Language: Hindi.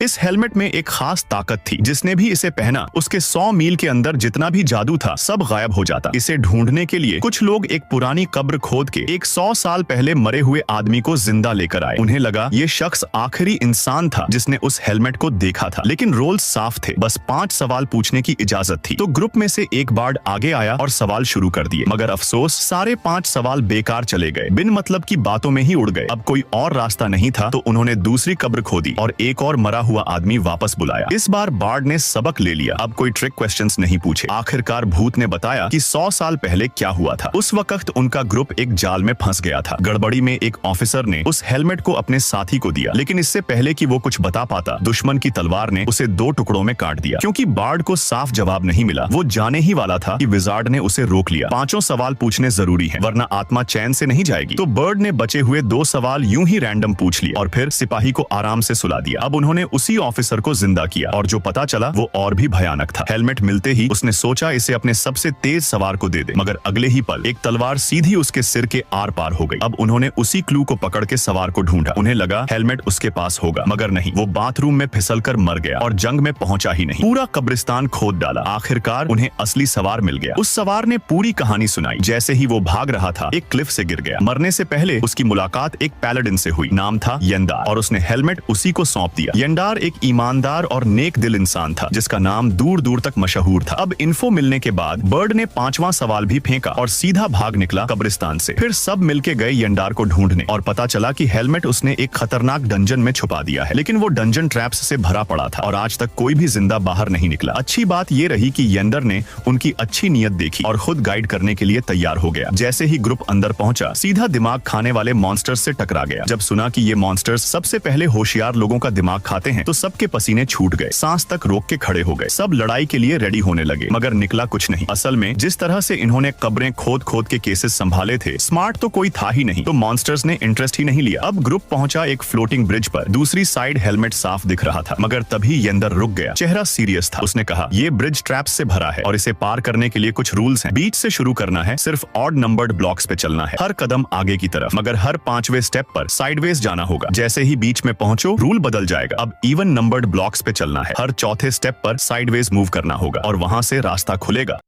इस हेलमेट में एक खास ताकत थी, जिसने भी इसे पहना उसके 100 मील के अंदर जितना भी जादू था सब गायब हो जाता। इसे ढूंढने के लिए कुछ लोग एक पुरानी कब्र खोद के एक 100 साल पहले मरे हुए आदमी को जिंदा लेकर आए। उन्हें लगा ये शख्स आखिरी इंसान था जिसने उस हेलमेट को देखा था, लेकिन रोल्स साफ थे, बस 5 सवाल पूछने की इजाजत थी। तो ग्रुप में से एक बार्ड आगे आया और सवाल शुरू कर दिए, मगर अफसोस सारे 5 सवाल बेकार चले गए, बिन मतलब की बातों में ही उड़ गए। अब कोई और रास्ता नहीं था तो उन्होंने दूसरी कब्र खोदी और एक और मरा हुआ आदमी वापस बुलाया। इस बार बार्ड ने सबक ले लिया, अब कोई ट्रिक क्वेश्चंस नहीं पूछे। आखिरकार भूत ने बताया कि 100 साल पहले क्या हुआ था। उस वक्त उनका ग्रुप एक जाल में फंस गया था। गड़बड़ी में एक ऑफिसर ने उस हेलमेट को अपने साथी को दिया, लेकिन इससे पहले कि वो कुछ बता पाता, दुश्मन की तलवार ने उसे 2 टुकड़ों में काट दिया। क्योंकि बार्ड को साफ जवाब नहीं मिला, वो जाने ही वाला था कि विजार्ड ने उसे रोक लिया। 5 सवाल पूछने जरूरी है, वरना आत्मा चैन से नहीं जाएगी। तो बर्ड ने बचे हुए 2 सवाल यूं ही रैंडम पूछ लिए और फिर सिपाही को आराम से सुला दिया। अब उन्होंने उसी ऑफिसर को जिंदा किया और जो पता चला वो और भी भयानक था। हेलमेट मिलते ही उसने सोचा इसे अपने सबसे तेज सवार को दे दे, मगर अगले ही पल एक तलवार सीधी उसके सिर के आर पार हो गई। अब उन्होंने उसी क्लू को पकड़ के सवार को ढूंढा। उन्हें लगा हेलमेट उसके पास होगा, मगर नहीं, वो बाथरूम में फिसलकर मर गया और जंग में पहुंचा ही नहीं। पूरा कब्रिस्तान खोद डाला, आखिरकार उन्हें असली सवार मिल गया। उस सवार ने पूरी कहानी सुनाई। जैसे ही वो भाग रहा था, एक क्लिफ से गिर गया। मरने से पहले उसकी मुलाकात एक पैलेडिन से हुई, नाम था येंडार, और उसने हेलमेट उसी को सौंप दिया। येंडार एक ईमानदार और नेक दिल इंसान था, जिसका नाम दूर दूर तक मशहूर था। अब इन्फो मिलने के बाद बर्ड ने 5वां सवाल भी फेंका और सीधा भाग निकला कब्रिस्तान से। फिर सब मिलके गए येंडार को ढूंढने और पता चला कि हेलमेट उसने एक खतरनाक डंजन में छुपा दिया है, लेकिन वो डंजन ट्रैप्स से भरा पड़ा था और आज तक कोई भी जिंदा बाहर नहीं निकला। अच्छी बात ये रही कि येंडर ने उनकी अच्छी नीयत देखी और खुद गाइड करने के लिए तैयार हो गया। जैसे ही ग्रुप अंदर पहुंचा, सीधा दिमाग खाने वाले मॉन्स्टर्स से टकरा गया। जब सुना कि ये मॉन्स्टर्स सबसे पहले होशियार लोगों का दिमाग खाते हैं, तो सबके पसीने छूट गए, सांस तक रोक के खड़े हो गए। सब लड़ाई के लिए रेडी होने लगे, मगर निकला कुछ नहीं। असल में जिस तरह से इन्होंने कब्रें खोद खोद के केसेस संभाले थे, स्मार्ट तो कोई था ही नहीं, तो मॉन्स्टर्स ने इंटरेस्ट ही नहीं लिया। अब ग्रुप पहुंचा एक फ्लोटिंग ब्रिज पर। दूसरी साइड हेलमेट साफ दिख रहा था, मगर तभी येंडर रुक गया। चेहरा सीरियस था। उसने कहा, ये ब्रिज ट्रैप्स से भरा है और इसे पार करने के लिए कुछ रूल्स हैं। बीच से शुरू करना है, सिर्फ ऑड नंबर्ड ब्लॉक्स पे चलना है, हर कदम आगे की तरफ, मगर हर 5वें स्टेप पर साइडवेज जाना होगा। जैसे ही बीच में पहुंचो, रूल बदल जाएगा। अब इवन नंबर्ड ब्लॉक्स पे चलना है, हर 4थे स्टेप पर साइडवेज मूव करना होगा और वहां से रास्ता खुलेगा।